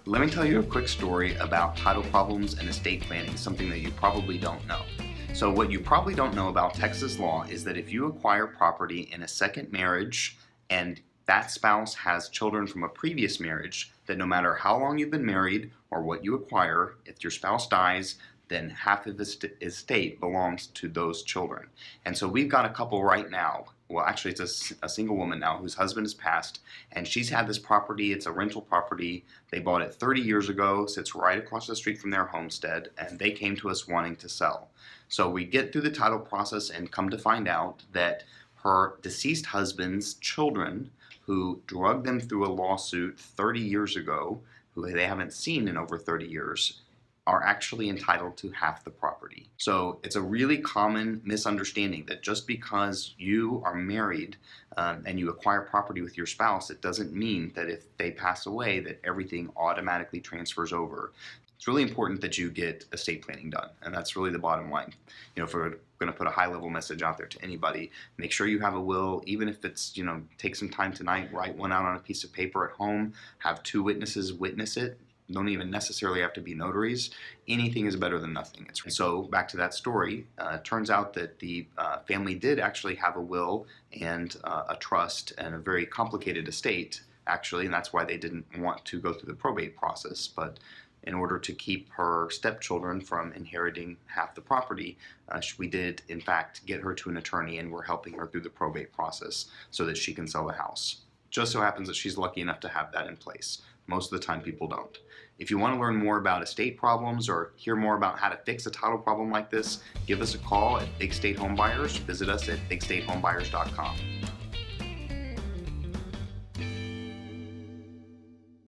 Let me tell you a quick story about title problems and estate planning, something that you probably don't know. So what you probably don't know about Texas law is that if you acquire property in a second marriage and that spouse has children from a previous marriage, that no matter how long you've been married or what you acquire, if your spouse dies, then half of the estate belongs to those children. And so we've got a couple right now. Well, actually, it's a single woman now whose husband has passed, and she's had this property. It's a rental property. They bought it 30 years ago, sits right across the street from their homestead, and they came to us wanting to sell. So we get through the title process and come to find out that her deceased husband's children, who drugged them through a lawsuit 30 years ago, who they haven't seen in over 30 years, are actually entitled to half the property. So it's a really common misunderstanding that just because you are married and you acquire property with your spouse, it doesn't mean that if they pass away that everything automatically transfers over. It's really important that you get estate planning done, and that's really the bottom line. If we're going to put a high-level message out there to anybody, make sure you have a will, even if it's, take some time tonight, write one out on a piece of paper at home, have two witnesses witness it. Don't even necessarily have to be notaries. Anything is better than nothing. So back to that story, turns out that the family did actually have a will and a trust and a very complicated estate, actually, and that's why they didn't want to go through the probate process. But in order to keep her stepchildren from inheriting half the property, we did, in fact, get her to an attorney, and we're helping her through the probate process so that she can sell the house. Just so happens that she's lucky enough to have that in place. Most of the time people don't. If you want to learn more about estate problems or hear more about how to fix a title problem like this, give us a call at Big State Home Buyers. Visit us at bigstatehomebuyers.com.